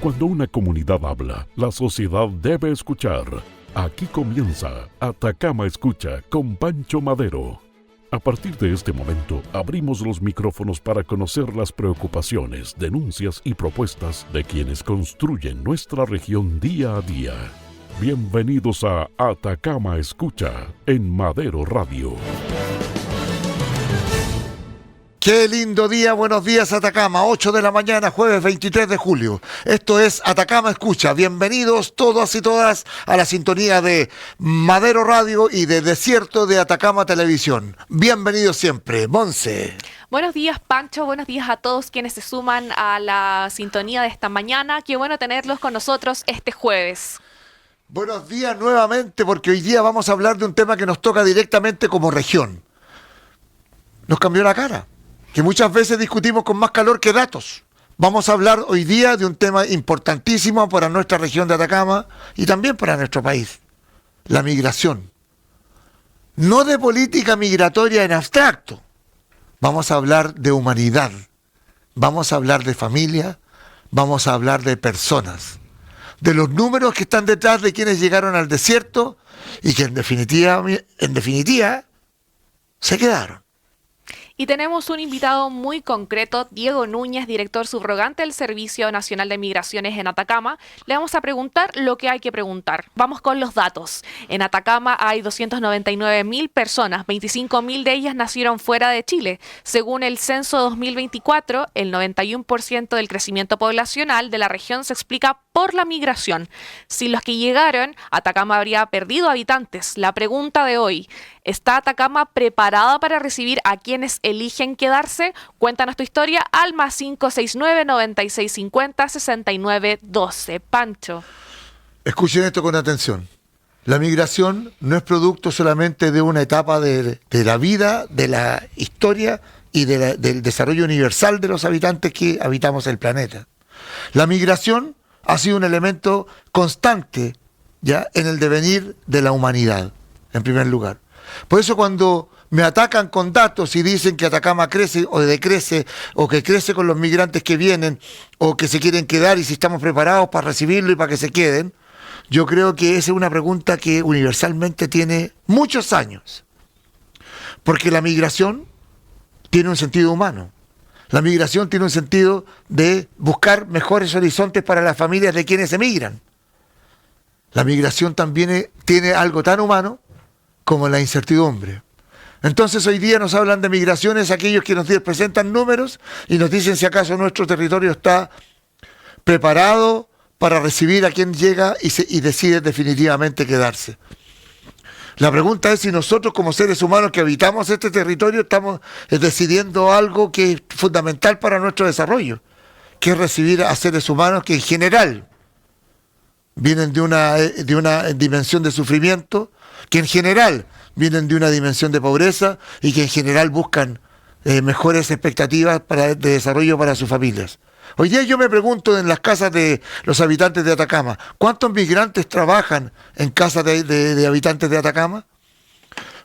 Cuando una comunidad habla, la sociedad debe escuchar. Aquí comienza Atacama Escucha con Pancho Madero. A partir de este momento, abrimos los micrófonos para conocer las preocupaciones, denuncias y propuestas de quienes construyen nuestra región día a día. Bienvenidos a Atacama Escucha en Madero Radio. Qué lindo día, buenos días Atacama, 8 de la mañana, jueves 23 de julio. Esto es Atacama Escucha. Bienvenidos todos y todas a la sintonía de Madero Radio y de Desierto de Atacama Televisión. Bienvenidos siempre, Monse. Buenos días, Pancho. Buenos días a todos quienes se suman a la sintonía de esta mañana. Qué bueno tenerlos con nosotros este jueves. Buenos días nuevamente, porque hoy día vamos a hablar de un tema que nos toca directamente como región. Nos cambió la cara, que muchas veces discutimos con más calor que datos. Vamos a hablar hoy día de un tema importantísimo para nuestra región de Atacama y también para nuestro país: la migración. No de política migratoria en abstracto. Vamos a hablar de humanidad, vamos a hablar de familia, vamos a hablar de personas, de los números que están detrás de quienes llegaron al desierto y que en definitiva se quedaron. Y tenemos un invitado muy concreto, Diego Núñez, director subrogante del Servicio Nacional de Migraciones en Atacama. Le vamos a preguntar lo que hay que preguntar. Vamos con los datos. En Atacama hay 299.000 personas, 25.000 de ellas nacieron fuera de Chile. Según el censo 2024, el 91% del crecimiento poblacional de la región se explica por la migración. Sin los que llegaron, Atacama habría perdido habitantes. La pregunta de hoy: ¿está Atacama preparada para recibir a quienes eligen quedarse? Cuéntanos tu historia al +569 9650 6912. Pancho. Escuchen esto con atención. La migración no es producto solamente de una etapa de la vida, de la historia y del desarrollo universal de los habitantes que habitamos el planeta. La migración ha sido un elemento constante ya en el devenir de la humanidad, en primer lugar. Por eso cuando me atacan con datos y dicen que Atacama crece o decrece, o que crece con los migrantes que vienen, o que se quieren quedar y si estamos preparados para recibirlo y para que se queden, yo creo que esa es una pregunta que universalmente tiene muchos años. Porque la migración tiene un sentido humano. La migración tiene un sentido de buscar mejores horizontes para las familias de quienes emigran. La migración también tiene algo tan humano como la incertidumbre. Entonces hoy día nos hablan de migraciones aquellos que nos presentan números y nos dicen si acaso nuestro territorio está preparado para recibir a quien llega y decide definitivamente quedarse. La pregunta es si nosotros como seres humanos que habitamos este territorio estamos decidiendo algo que es fundamental para nuestro desarrollo, que es recibir a seres humanos que en general vienen de una dimensión de sufrimiento, que en general vienen de una dimensión de pobreza y que en general buscan mejores expectativas de desarrollo para sus familias. Hoy día yo me pregunto en las casas de los habitantes de Atacama, ¿cuántos migrantes trabajan en casas de habitantes de Atacama?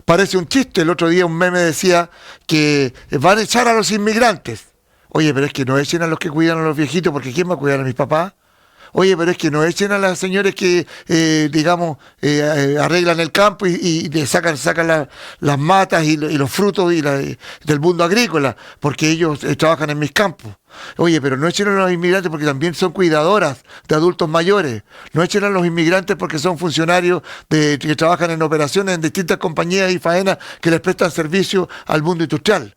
Parece un chiste. El otro día un meme decía que van a echar a los inmigrantes. Oye, pero es que no echen a los que cuidan a los viejitos, porque ¿quién va a cuidar a mis papás? Oye, pero es que no echen a las señores que, arreglan el campo y sacan las matas y los frutos del mundo agrícola, porque ellos trabajan en mis campos. Oye, pero no echen a los inmigrantes porque también son cuidadoras de adultos mayores. No echen a los inmigrantes porque son funcionarios que trabajan en operaciones en distintas compañías y faenas que les prestan servicio al mundo industrial.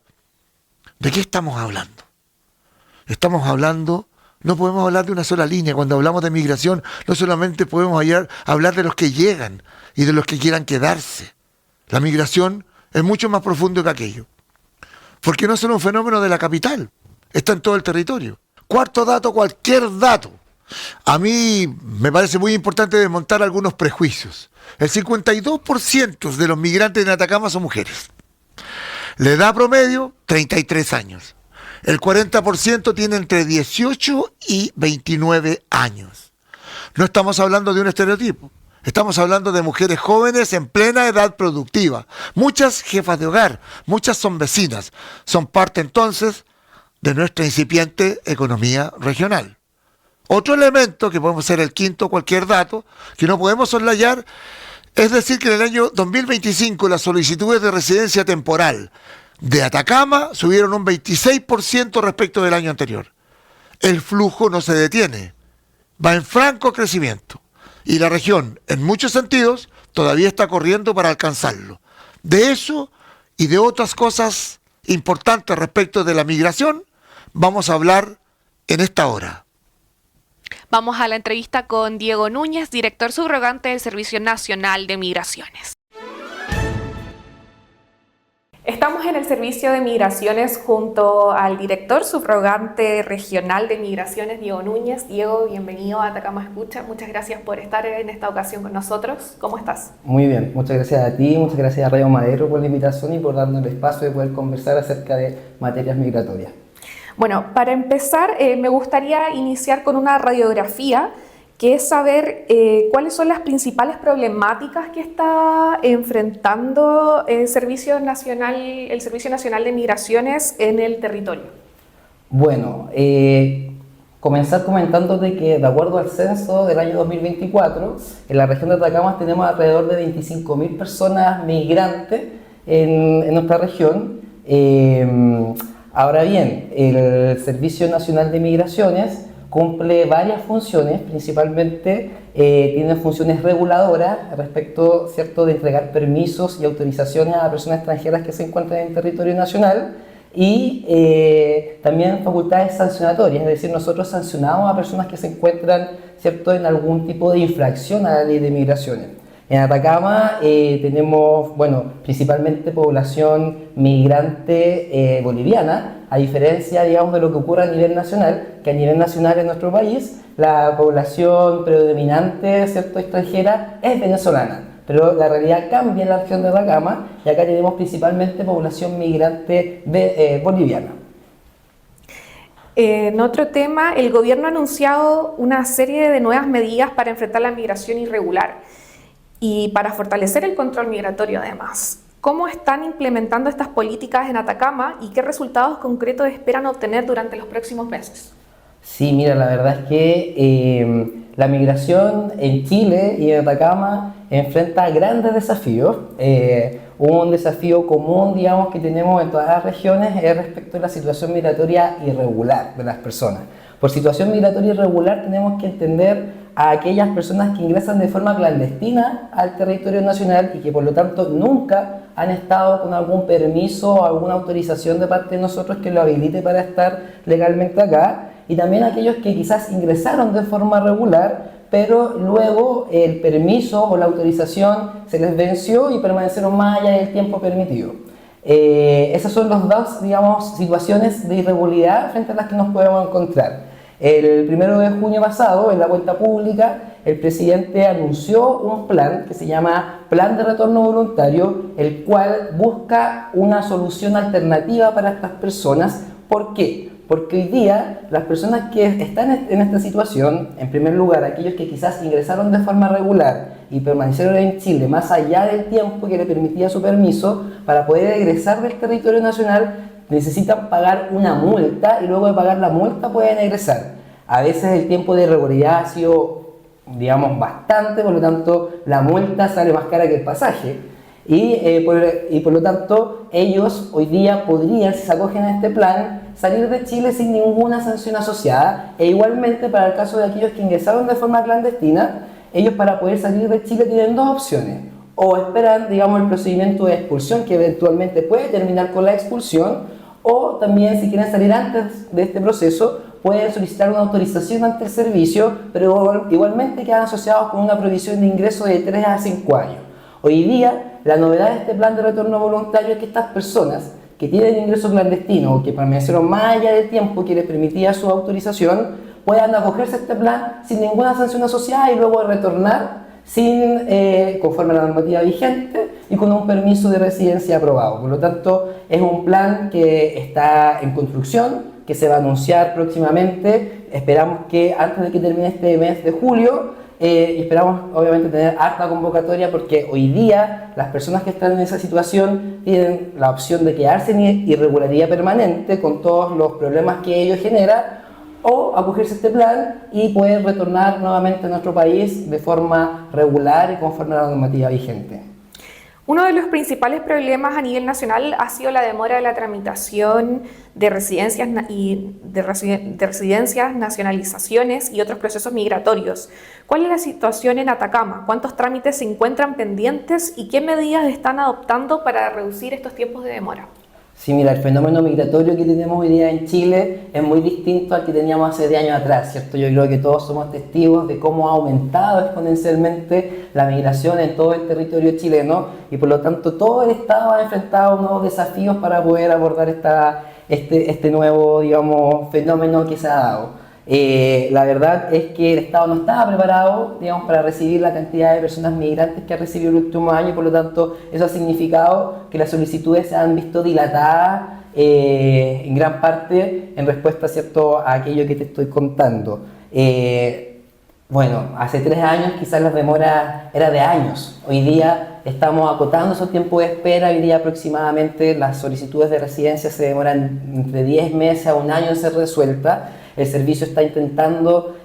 ¿De qué estamos hablando? Estamos hablando... No podemos hablar de una sola línea. Cuando hablamos de migración, no solamente podemos hablar de los que llegan y de los que quieran quedarse. La migración es mucho más profundo que aquello. Porque no es solo un fenómeno de la capital, está en todo el territorio. Cuarto dato, cualquier dato. A mí me parece muy importante desmontar algunos prejuicios. El 52% de los migrantes en Atacama son mujeres. La edad promedio, 33 años. El 40% tiene entre 18 y 29 años. No estamos hablando de un estereotipo. Estamos hablando de mujeres jóvenes en plena edad productiva. Muchas jefas de hogar, muchas son vecinas. Son parte entonces de nuestra incipiente economía regional. Otro elemento, que podemos ser el quinto, cualquier dato, que no podemos soslayar, es decir que en el año 2025 las solicitudes de residencia temporal de Atacama subieron un 26% respecto del año anterior. El flujo no se detiene, va en franco crecimiento. Y la región, en muchos sentidos, todavía está corriendo para alcanzarlo. De eso y de otras cosas importantes respecto de la migración, vamos a hablar en esta hora. Vamos a la entrevista con Diego Núñez, director subrogante del Servicio Nacional de Migraciones. Estamos en el Servicio de Migraciones junto al director subrogante regional de Migraciones, Diego Núñez. Diego, bienvenido a Atacama Escucha. Muchas gracias por estar en esta ocasión con nosotros. ¿Cómo estás? Muy bien, muchas gracias a ti, muchas gracias a Radio Madero por la invitación y por darnos el espacio de poder conversar acerca de materias migratorias. Bueno, para empezar, me gustaría iniciar con una radiografía, que es saber cuáles son las principales problemáticas que está enfrentando el Servicio Nacional de Migraciones en el territorio. Bueno, comenzar comentándote que de acuerdo al censo del año 2024, en la región de Atacama tenemos alrededor de 25.000 personas migrantes en nuestra región. Ahora bien, el Servicio Nacional de Migraciones cumple varias funciones, principalmente tiene funciones reguladoras respecto, ¿cierto?, de entregar permisos y autorizaciones a personas extranjeras que se encuentran en el territorio nacional y también facultades sancionatorias, es decir, nosotros sancionamos a personas que se encuentran, ¿cierto?, en algún tipo de infracción a la ley de migraciones. En Atacama tenemos, bueno, principalmente población migrante boliviana, a diferencia, digamos, de lo que ocurre a nivel nacional, que a nivel nacional en nuestro país la población predominante, ¿cierto?, extranjera es venezolana, pero la realidad cambia en la región de Atacama y acá tenemos principalmente población migrante boliviana. En otro tema, el gobierno ha anunciado una serie de nuevas medidas para enfrentar la migración irregular y para fortalecer el control migratorio además. ¿Cómo están implementando estas políticas en Atacama y qué resultados concretos esperan obtener durante los próximos meses? Sí, mira, la verdad es que la migración en Chile y en Atacama enfrenta grandes desafíos. Un desafío común, digamos, que tenemos en todas las regiones es respecto a la situación migratoria irregular de las personas. Por situación migratoria irregular tenemos que entender a aquellas personas que ingresan de forma clandestina al territorio nacional y que por lo tanto nunca han estado con algún permiso o alguna autorización de parte de nosotros que lo habilite para estar legalmente acá, y también aquellos que quizás ingresaron de forma regular pero luego el permiso o la autorización se les venció y permanecieron más allá del tiempo permitido. Esas son las dos, digamos, situaciones de irregularidad frente a las que nos podemos encontrar. El 1 de junio pasado, en la cuenta pública, el presidente anunció un plan que se llama Plan de Retorno Voluntario, el cual busca una solución alternativa para estas personas. ¿Por qué? Porque hoy día las personas que están en esta situación, en primer lugar, aquellos que quizás ingresaron de forma regular y permanecieron en Chile más allá del tiempo que le permitía su permiso, para poder egresar del territorio nacional necesitan pagar una multa y luego de pagar la multa pueden egresar. A veces el tiempo de irregularidad ha sido, digamos, bastante, por lo tanto la multa sale más cara que el pasaje. Y por lo tanto ellos hoy día podrían, si se acogen a este plan, salir de Chile sin ninguna sanción asociada. E igualmente para el caso de aquellos que ingresaron de forma clandestina, ellos para poder salir de Chile tienen dos opciones: o esperan, digamos, el procedimiento de expulsión que eventualmente puede terminar con la expulsión, o también si quieren salir antes de este proceso pueden solicitar una autorización ante el servicio, pero igualmente quedan asociados con una provisión de ingreso de 3 a 5 años. Hoy día la novedad de este plan de retorno voluntario es que estas personas que tienen ingreso clandestino o que permanecieron más allá del tiempo que les permitía su autorización puedan acogerse a este plan sin ninguna sanción asociada y luego retornar conforme a la normativa vigente y con un permiso de residencia aprobado. Por lo tanto, es un plan que está en construcción, que se va a anunciar próximamente. Esperamos que antes de que termine este mes de julio, y esperamos obviamente tener harta convocatoria, porque hoy día las personas que están en esa situación tienen la opción de quedarse en irregularidad permanente con todos los problemas que ello genera, o acogerse a este plan y poder retornar nuevamente a nuestro país de forma regular y conforme a la normativa vigente. Uno de los principales problemas a nivel nacional ha sido la demora de la tramitación de residencias nacionalizaciones y otros procesos migratorios. ¿Cuál es la situación en Atacama? ¿Cuántos trámites se encuentran pendientes y qué medidas están adoptando para reducir estos tiempos de demora? Sí, mira, el fenómeno migratorio que tenemos hoy día en Chile es muy distinto al que teníamos hace 10 años atrás, ¿cierto? Yo creo que todos somos testigos de cómo ha aumentado exponencialmente la migración en todo el territorio chileno y por lo tanto todo el Estado ha enfrentado nuevos desafíos para poder abordar este nuevo, digamos, fenómeno que se ha dado. La verdad es que el Estado no estaba preparado, digamos, para recibir la cantidad de personas migrantes que ha recibido el último año y por lo tanto eso ha significado que las solicitudes se han visto dilatadas en gran parte en respuesta, ¿cierto?, a aquello que te estoy contando. Bueno, hace 3 años quizás la demora era de años, hoy día estamos acotando esos tiempos de espera, hoy día aproximadamente las solicitudes de residencia se demoran entre 10 meses a 1 año en ser resueltas. El servicio está intentando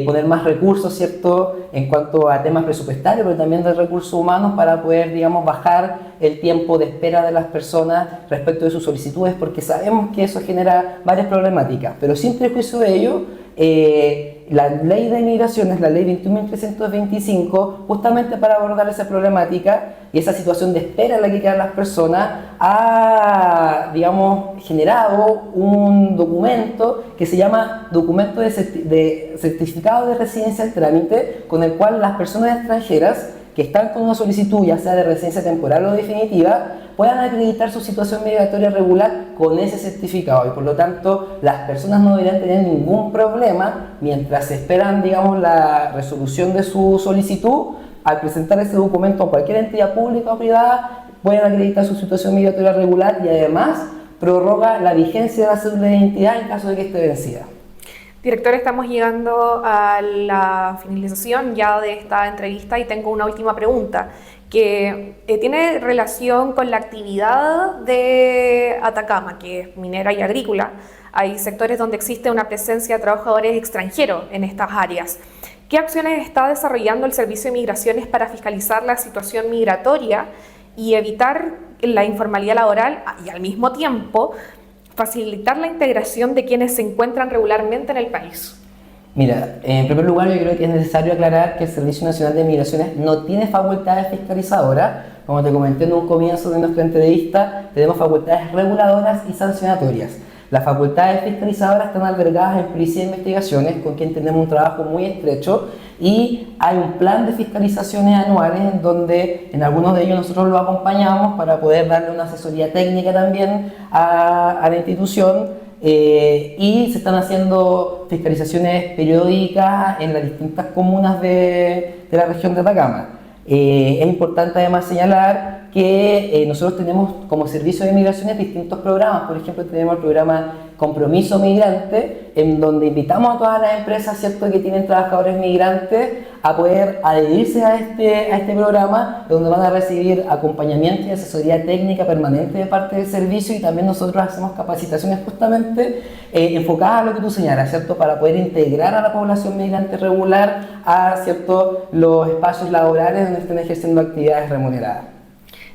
poner más recursos, ¿cierto?, en cuanto a temas presupuestarios, pero también de recursos humanos para poder, digamos, bajar el tiempo de espera de las personas respecto de sus solicitudes, porque sabemos que eso genera varias problemáticas, pero sin prejuicio de ello, la ley de migraciones, la ley 21.325, justamente para abordar esa problemática y esa situación de espera en la que quedan las personas, ha, digamos, generado un documento que se llama documento de certificado de residencia al trámite, con el cual las personas extranjeras que están con una solicitud, ya sea de residencia temporal o definitiva, puedan acreditar su situación migratoria regular con ese certificado y por lo tanto las personas no deberían tener ningún problema mientras esperan, digamos, la resolución de su solicitud. Al presentar ese documento a cualquier entidad pública o privada, pueden acreditar su situación migratoria regular y además prorroga la vigencia de la cédula de identidad en caso de que esté vencida. Director, estamos llegando a la finalización ya de esta entrevista y tengo una última pregunta que tiene relación con la actividad de Atacama, que es minera y agrícola. Hay sectores donde existe una presencia de trabajadores extranjeros en estas áreas. ¿Qué acciones está desarrollando el Servicio de Migraciones para fiscalizar la situación migratoria y evitar la informalidad laboral y al mismo tiempo facilitar la integración de quienes se encuentran regularmente en el país? Mira, en primer lugar yo creo que es necesario aclarar que el Servicio Nacional de Migraciones no tiene facultades fiscalizadoras. Como te comenté en un comienzo de nuestra entrevista, tenemos facultades reguladoras y sancionatorias. Las facultades fiscalizadoras están albergadas en Policía de Investigaciones, con quien tenemos un trabajo muy estrecho, y hay un plan de fiscalizaciones anuales en donde en algunos de ellos nosotros lo acompañamos para poder darle una asesoría técnica también a la institución, y se están haciendo fiscalizaciones periódicas en las distintas comunas de la región de Atacama. Es importante además señalar que nosotros tenemos como Servicio de Migraciones distintos programas. Por ejemplo, tenemos el programa Compromiso Migrante, en donde invitamos a todas las empresas, ¿cierto?, que tienen trabajadores migrantes a poder adherirse a este programa, donde van a recibir acompañamiento y asesoría técnica permanente de parte del servicio, y también nosotros hacemos capacitaciones justamente enfocadas a lo que tú señalas, ¿cierto?, para poder integrar a la población migrante regular a, ¿cierto?, los espacios laborales donde estén ejerciendo actividades remuneradas.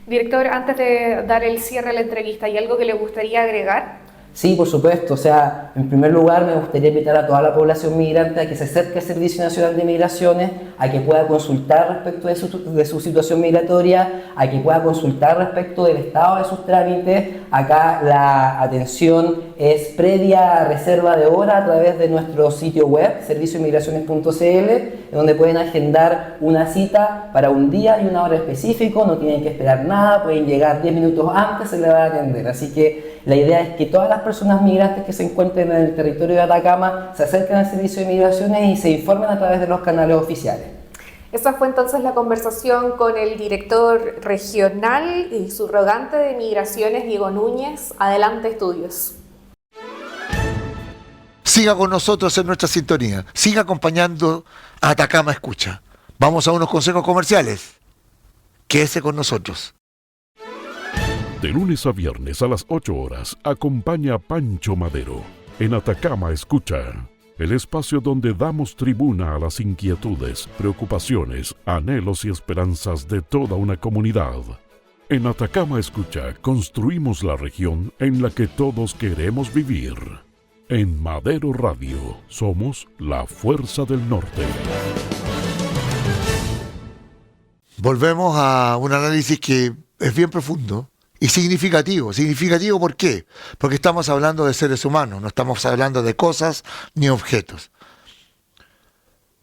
Director, antes de dar el cierre a la entrevista, ¿hay algo que le gustaría agregar? Sí, por supuesto. O sea, en primer lugar me gustaría invitar a toda la población migrante a que se acerque al Servicio Nacional de Migraciones, a que pueda consultar respecto de su situación migratoria, a que pueda consultar respecto del estado de sus trámites. Acá la atención es previa reserva de hora a través de nuestro sitio web, serviciomigraciones.cl, donde pueden agendar una cita para un día y una hora específico, no tienen que esperar nada, pueden llegar 10 minutos antes, se les va a atender. Así que la idea es que todas las personas migrantes que se encuentren en el territorio de Atacama se acerquen al Servicio de Migraciones y se informen a través de los canales oficiales. Esa fue entonces la conversación con el director regional y subrogante de Migraciones, Diego Núñez. Adelante, estudios. Siga con nosotros en nuestra sintonía. Siga acompañando a Atacama Escucha. Vamos a unos consejos comerciales. Quédese con nosotros. De lunes a viernes a las 8 horas, acompaña a Pancho Madero en Atacama Escucha. el espacio donde damos tribuna a las inquietudes, preocupaciones, anhelos y esperanzas de toda una comunidad. En Atacama Escucha construimos la región en la que todos queremos vivir. En Madero Radio somos la fuerza del norte. Volvemos a un análisis que es bien profundo y significativo. ¿Significativo por qué? Porque estamos hablando de seres humanos, no estamos hablando de cosas ni objetos.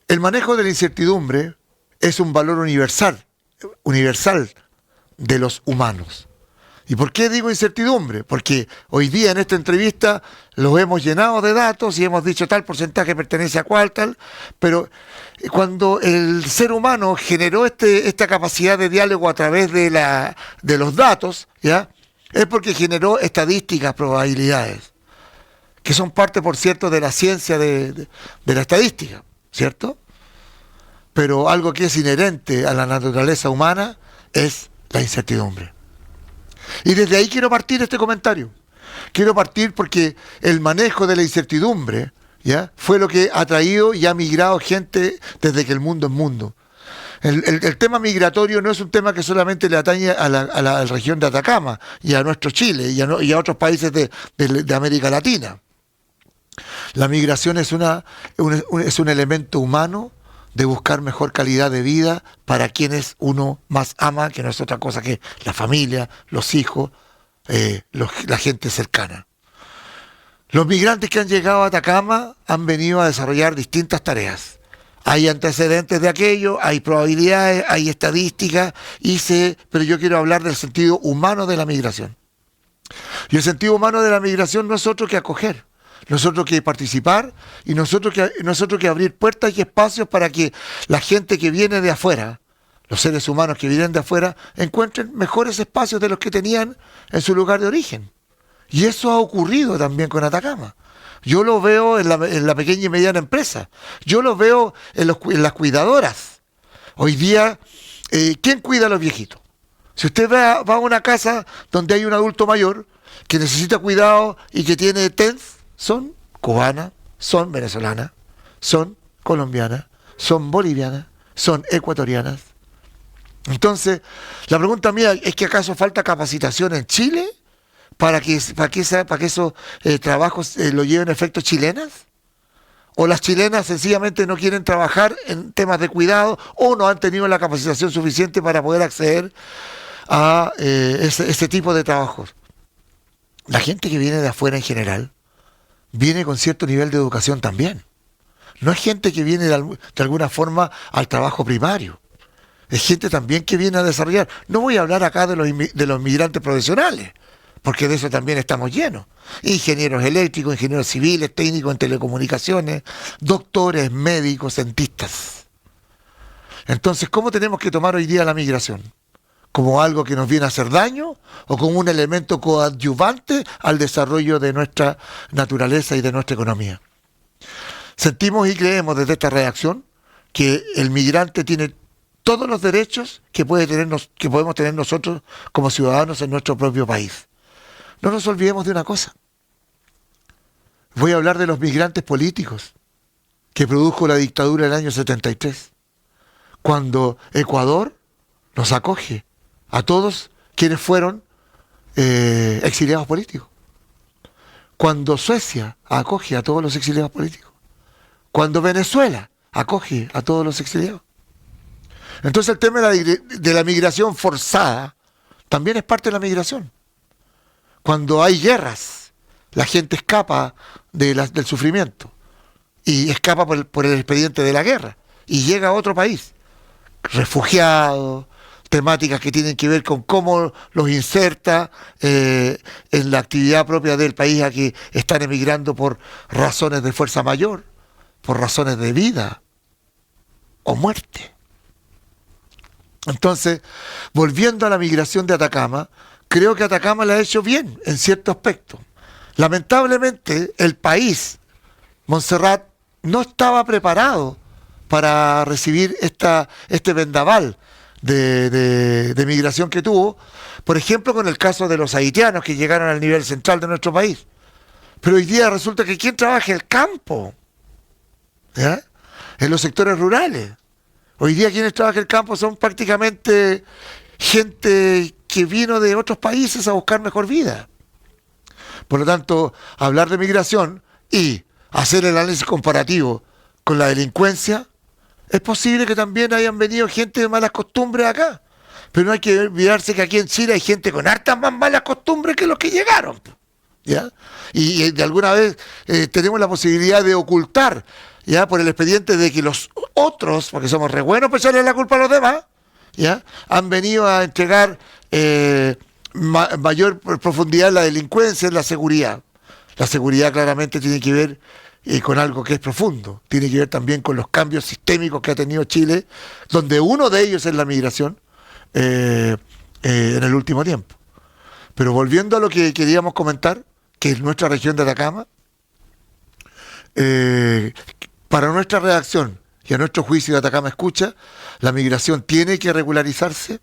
El manejo de la incertidumbre es un valor universal de los humanos. ¿Y por qué digo incertidumbre? Porque hoy día en esta entrevista los hemos llenado de datos y hemos dicho tal porcentaje pertenece a cuál, tal, pero cuando el ser humano generó esta capacidad de diálogo a través de los datos, ¿ya? Es porque generó estadísticas, probabilidades, que son parte, por cierto, de la ciencia de la estadística, ¿cierto? Pero algo que es inherente a la naturaleza humana es la incertidumbre. Y desde ahí quiero partir este comentario. Quiero partir porque el manejo de la incertidumbre, ¿ya?, fue lo que ha traído y ha migrado gente desde que el mundo es mundo. El tema migratorio no es un tema que solamente le atañe a la región de Atacama y a nuestro Chile y a otros países de América Latina. La migración es un elemento humano de buscar mejor calidad de vida para quienes uno más ama, que no es otra cosa que la familia, los hijos, la gente cercana. Los migrantes que han llegado a Atacama han venido a desarrollar distintas tareas. Hay antecedentes de aquello, hay probabilidades, hay estadísticas, pero yo quiero hablar del sentido humano de la migración. Y el sentido humano de la migración no es otro que acoger. Nosotros que participar y nosotros que abrir puertas y espacios para que la gente que viene de afuera, los seres humanos que vienen de afuera, encuentren mejores espacios de los que tenían en su lugar de origen. Y eso ha ocurrido también con Atacama. Yo lo veo en la pequeña y mediana empresa. Yo lo veo en las cuidadoras. Hoy día, ¿quién cuida a los viejitos? Si usted va a una casa donde hay un adulto mayor que necesita cuidado y que tiene TENS, son cubanas, son venezolanas, son colombianas, son bolivianas, son ecuatorianas. Entonces, la pregunta mía es que ¿acaso falta capacitación en Chile para que esos trabajos lo lleven a efectos chilenas? ¿O las chilenas sencillamente no quieren trabajar en temas de cuidado o no han tenido la capacitación suficiente para poder acceder a ese tipo de trabajos? La gente que viene de afuera en general viene con cierto nivel de educación también. No es gente que viene de alguna forma al trabajo primario. Es gente también que viene a desarrollar. No voy a hablar acá de los migrantes profesionales, porque de eso también estamos llenos. Ingenieros eléctricos, ingenieros civiles, técnicos en telecomunicaciones, doctores, médicos, dentistas. Entonces, ¿cómo tenemos que tomar hoy día la migración? ¿Como algo que nos viene a hacer daño o como un elemento coadyuvante al desarrollo de nuestra naturaleza y de nuestra economía? Sentimos y creemos desde esta redacción que el migrante tiene todos los derechos que podemos tener nosotros como ciudadanos en nuestro propio país. No nos olvidemos de una cosa. Voy a hablar de los migrantes políticos que produjo la dictadura del año 73, cuando Ecuador nos acoge a todos quienes fueron exiliados políticos. Cuando Suecia acoge a todos los exiliados políticos. Cuando Venezuela acoge a todos los exiliados. Entonces el tema de la migración forzada también es parte de la migración. Cuando hay guerras, la gente escapa del sufrimiento y escapa por el expediente de la guerra y llega a otro país, refugiado, temáticas que tienen que ver con cómo los inserta en la actividad propia del país a que están emigrando por razones de fuerza mayor, por razones de vida o muerte. Entonces, volviendo a la migración de Atacama, creo que Atacama la ha hecho bien en cierto aspecto. Lamentablemente, el país, Montserrat, no estaba preparado para recibir este vendaval de migración que tuvo, por ejemplo, con el caso de los haitianos que llegaron al nivel central de nuestro país. Pero hoy día resulta que ¿quién trabaja el campo? ¿ya? En los sectores rurales. Hoy día quienes trabajan el campo son prácticamente gente que vino de otros países a buscar mejor vida. Por lo tanto, hablar de migración y hacer el análisis comparativo con la delincuencia, es posible que también hayan venido gente de malas costumbres acá. Pero no hay que olvidarse que aquí en Chile hay gente con hartas más malas costumbres que los que llegaron, ¿ya? Y de alguna vez tenemos la posibilidad de ocultar, ¿ya? Por el expediente de que los otros, porque somos re buenos para echarle la culpa a los demás, ¿ya? Han venido a entregar mayor profundidad en la delincuencia, en la seguridad. La seguridad claramente tiene que ver con algo que es profundo, tiene que ver también con los cambios sistémicos que ha tenido Chile, donde uno de ellos es la migración en el último tiempo. Pero volviendo a lo que queríamos comentar, que es nuestra región de Atacama, para nuestra redacción y a nuestro juicio de Atacama Escucha, la migración tiene que regularizarse,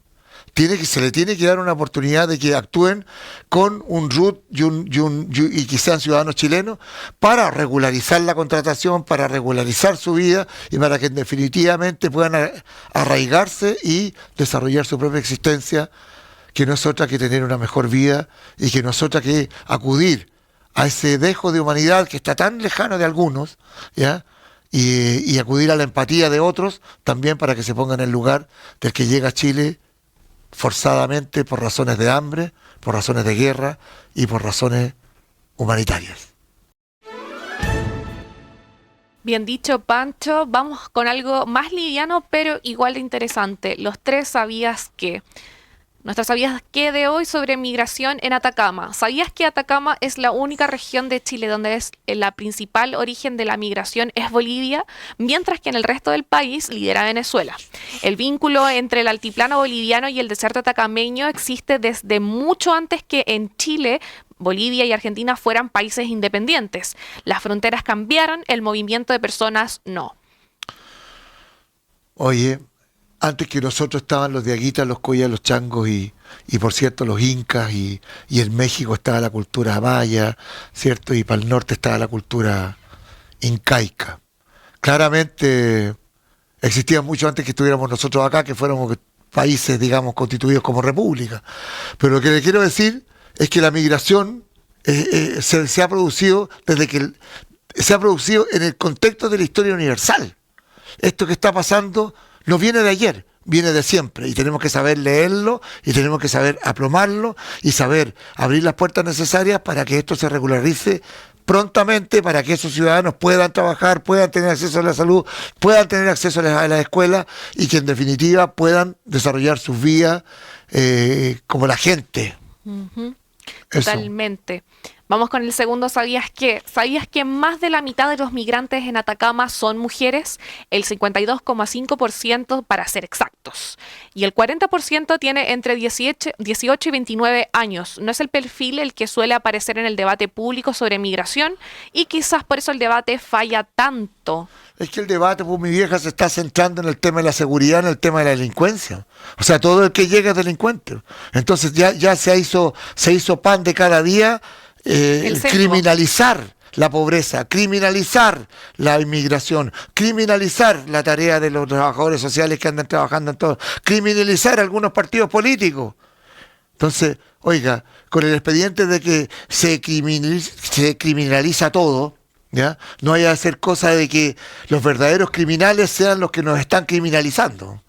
se le tiene que dar una oportunidad de que actúen con un RUT y que sean ciudadanos chilenos para regularizar la contratación, para regularizar su vida y para que definitivamente puedan arraigarse y desarrollar su propia existencia, que no es otra que tener una mejor vida y que no es otra que acudir a ese dejo de humanidad que está tan lejano de algunos, ¿ya? Y acudir a la empatía de otros también para que se pongan en el lugar del que llega a Chile forzadamente por razones de hambre, por razones de guerra y por razones humanitarias. Bien dicho, Pancho. Vamos con algo más liviano, pero igual de interesante. Los tres sabías que. Nuestro sabías que de hoy sobre migración en Atacama. ¿Sabías que Atacama es la única región de Chile donde es la principal origen de la migración es Bolivia, mientras que en el resto del país lidera Venezuela? El vínculo entre el altiplano boliviano y el desierto atacameño existe desde mucho antes que en Chile, Bolivia y Argentina fueran países independientes. Las fronteras cambiaron, el movimiento de personas no. Oye, antes que nosotros estaban los diaguitas, los collas, los changos y por cierto los incas y en México estaba la cultura maya, ¿cierto? Y para el norte estaba la cultura incaica. Claramente existía mucho antes que estuviéramos nosotros acá, que fuéramos países, digamos, constituidos como república. Pero lo que le quiero decir es que la migración se ha producido se ha producido en el contexto de la historia universal. Esto que está pasando no viene de ayer, viene de siempre, y tenemos que saber leerlo, y tenemos que saber aplomarlo, y saber abrir las puertas necesarias para que esto se regularice prontamente, para que esos ciudadanos puedan trabajar, puedan tener acceso a la salud, puedan tener acceso a la escuela, y que en definitiva puedan desarrollar sus vidas como la gente. Uh-huh. Eso. Totalmente. Vamos con el segundo ¿sabías qué? ¿Sabías que más de la mitad de los migrantes en Atacama son mujeres? El 52,5% para ser exactos. Y el 40% tiene entre 18 y 29 años. No es el perfil el que suele aparecer en el debate público sobre migración y quizás por eso el debate falla tanto. Es que el debate, pues mi vieja, se está centrando en el tema de la seguridad, en el tema de la delincuencia. O sea, todo el que llega es delincuente. Entonces ya se hizo pan de cada día criminalizar la pobreza, criminalizar la inmigración, criminalizar la tarea de los trabajadores sociales que andan trabajando en todo, criminalizar algunos partidos políticos. Entonces, oiga, con el expediente de que se criminaliza todo, ¿ya? No hay que hacer cosa de que los verdaderos criminales sean los que nos están criminalizando.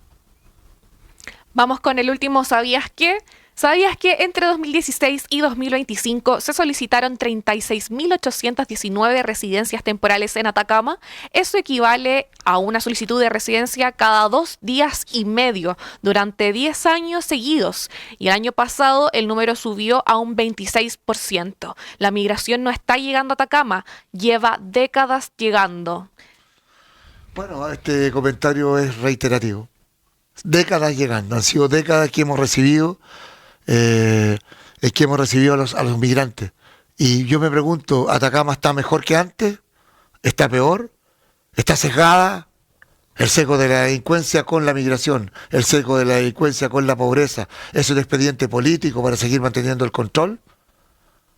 Vamos con el último ¿sabías qué? ¿Sabías que entre 2016 y 2025 se solicitaron 36.819 residencias temporales en Atacama? Eso equivale a una solicitud de residencia cada 2 días y medio durante 10 años seguidos. Y el año pasado el número subió a un 26%. La migración no está llegando a Atacama, lleva décadas llegando. Bueno, este comentario es reiterativo. Décadas llegando, han sido décadas que hemos recibido a los migrantes. Y yo me pregunto, ¿Atacama está mejor que antes? ¿Está peor? ¿Está sesgada? El sesgo de la delincuencia con la migración, el sesgo de la delincuencia con la pobreza, ¿es un expediente político para seguir manteniendo el control?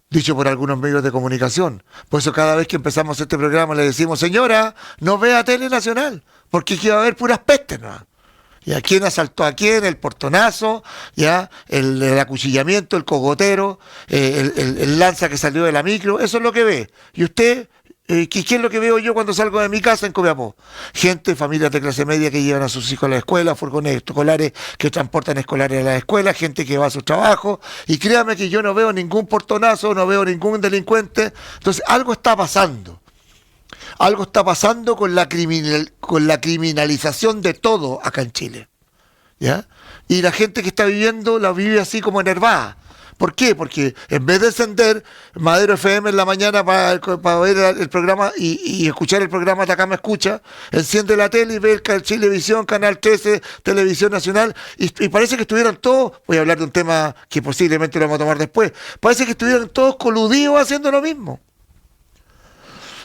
dicho por algunos medios de comunicación. Por eso cada vez que empezamos este programa le decimos, señora, no vea tele nacional, porque aquí va a haber puras pestes, ¿no? ¿Y a quién asaltó a quién? El portonazo, ¿ya? El acuchillamiento, el cogotero, el lanza que salió de la micro, eso es lo que ve. Y usted, ¿qué es lo que veo yo cuando salgo de mi casa en Copiapó? Gente, familias de clase media que llevan a sus hijos a la escuela, furgones escolares que transportan escolares a la escuela, gente que va a su trabajo, y créame que yo no veo ningún portonazo, no veo ningún delincuente. Entonces, algo está pasando. Algo está pasando con la criminalización de todo acá en Chile, ¿ya? Y la gente que está viviendo la vive así como enervada. ¿Por qué? Porque en vez de encender Madero FM en la mañana para ver el programa y escuchar el programa Atacama Escucha, enciende la tele y ve el Chilevisión, Canal 13, Televisión Nacional, y parece que estuvieran todos, voy a hablar de un tema que posiblemente lo vamos a tomar después, parece que estuvieran todos coludidos haciendo lo mismo.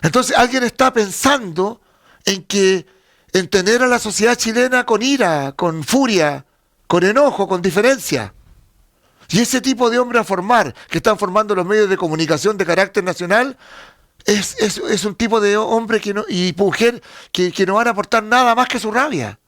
Entonces alguien está pensando en tener a la sociedad chilena con ira, con furia, con enojo, con diferencia. Y ese tipo de hombre a formar, que están formando los medios de comunicación de carácter nacional, es un tipo de hombre y mujer que no van a aportar nada más que su rabia.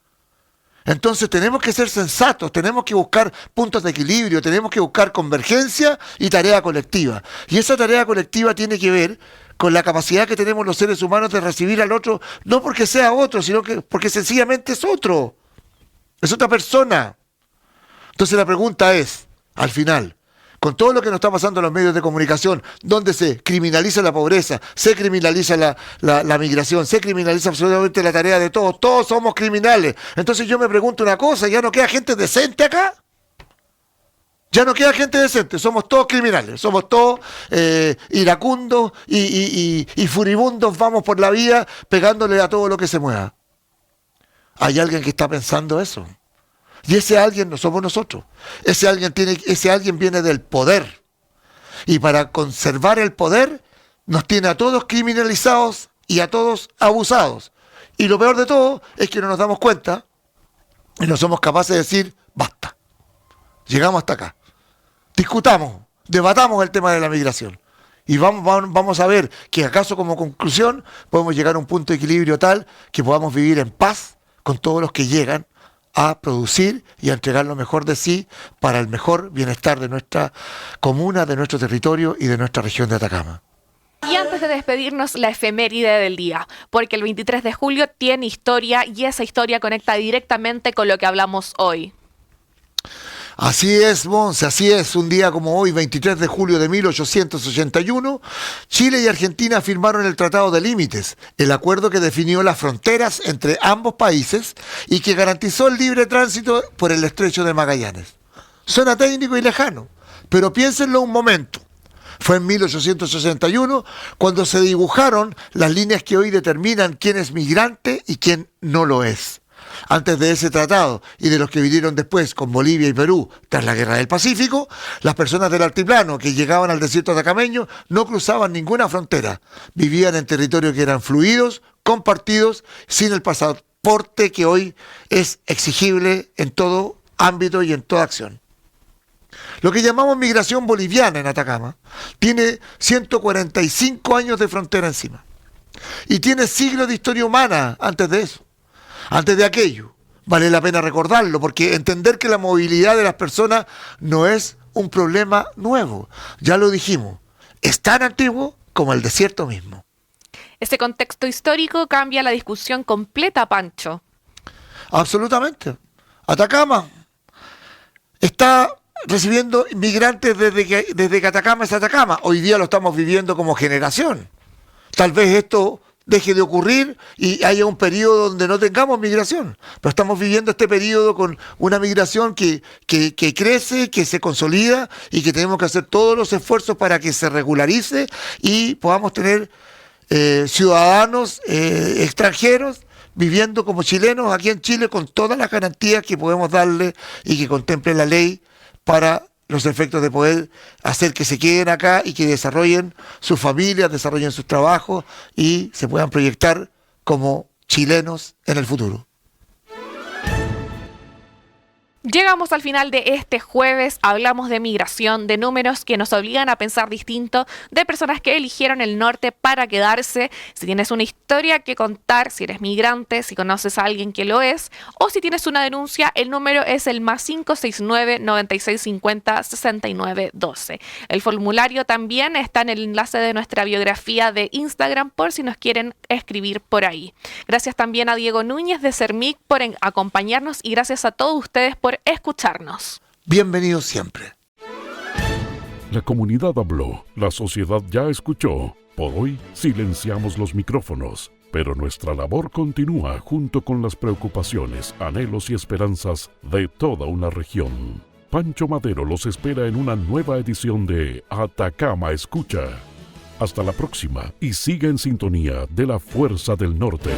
Entonces tenemos que ser sensatos, tenemos que buscar puntos de equilibrio, tenemos que buscar convergencia y tarea colectiva. Y esa tarea colectiva tiene que ver con la capacidad que tenemos los seres humanos de recibir al otro, no porque sea otro, sino que porque sencillamente es otro. Es otra persona. Entonces la pregunta es, al final, con todo lo que nos está pasando en los medios de comunicación, donde se criminaliza la pobreza, se criminaliza la migración, se criminaliza absolutamente la tarea de todos somos criminales. Entonces yo me pregunto una cosa, ¿ya no queda gente decente acá? Ya no queda gente decente, somos todos criminales, somos todos iracundos y furibundos, vamos por la vía pegándole a todo lo que se mueva. Hay alguien que está pensando eso. Y ese alguien no somos nosotros. Ese alguien viene del poder. Y para conservar el poder, nos tiene a todos criminalizados y a todos abusados. Y lo peor de todo es que no nos damos cuenta y no somos capaces de decir, basta. Llegamos hasta acá. Discutamos, debatamos el tema de la migración. Y vamos a ver que acaso como conclusión podemos llegar a un punto de equilibrio tal que podamos vivir en paz con todos los que llegan a producir y a entregar lo mejor de sí para el mejor bienestar de nuestra comuna, de nuestro territorio y de nuestra región de Atacama. Y antes de despedirnos, la efeméride del día, porque el 23 de julio tiene historia y esa historia conecta directamente con lo que hablamos hoy. Así es, Monse, así es. Un día como hoy, 23 de julio de 1881, Chile y Argentina firmaron el Tratado de Límites, el acuerdo que definió las fronteras entre ambos países y que garantizó el libre tránsito por el Estrecho de Magallanes. Suena técnico y lejano, pero piénsenlo un momento. Fue en 1861 cuando se dibujaron las líneas que hoy determinan quién es migrante y quién no lo es. Antes de ese tratado y de los que vinieron después con Bolivia y Perú tras la Guerra del Pacífico, las personas del altiplano que llegaban al desierto atacameño no cruzaban ninguna frontera. Vivían en territorios que eran fluidos, compartidos, sin el pasaporte que hoy es exigible en todo ámbito y en toda acción. Lo que llamamos migración boliviana en Atacama tiene 145 años de frontera encima. Y tiene siglos de historia humana antes de eso. Antes de aquello, vale la pena recordarlo, porque entender que la movilidad de las personas no es un problema nuevo. Ya lo dijimos, es tan antiguo como el desierto mismo. Ese contexto histórico cambia la discusión completa, Pancho. Absolutamente. Atacama está recibiendo inmigrantes desde que Atacama es Atacama. Hoy día lo estamos viviendo como generación. Tal vez esto deje de ocurrir y haya un periodo donde no tengamos migración. Pero estamos viviendo este periodo con una migración que crece, que se consolida y que tenemos que hacer todos los esfuerzos para que se regularice y podamos tener ciudadanos extranjeros viviendo como chilenos aquí en Chile con todas las garantías que podemos darle y que contemple la ley para los efectos de poder hacer que se queden acá y que desarrollen sus familias, desarrollen sus trabajos y se puedan proyectar como chilenos en el futuro. Llegamos al final de este jueves, hablamos de migración, de números que nos obligan a pensar distinto, de personas que eligieron el norte para quedarse. Si tienes una historia que contar, si eres migrante, si conoces a alguien que lo es, o si tienes una denuncia, el número es el +569 9650 6912. El formulario también está en el enlace de nuestra biografía de Instagram por si nos quieren escribir por ahí. Gracias también a Diego Núñez de CERMIC por acompañarnos y gracias a todos ustedes por escucharnos. Bienvenidos siempre. La comunidad habló, la sociedad ya escuchó. Por hoy silenciamos los micrófonos, pero nuestra labor continúa junto con las preocupaciones, anhelos y esperanzas de toda una región. Pancho Madero los espera en una nueva edición de Atacama Escucha. Hasta la próxima y siga en sintonía de la Fuerza del Norte.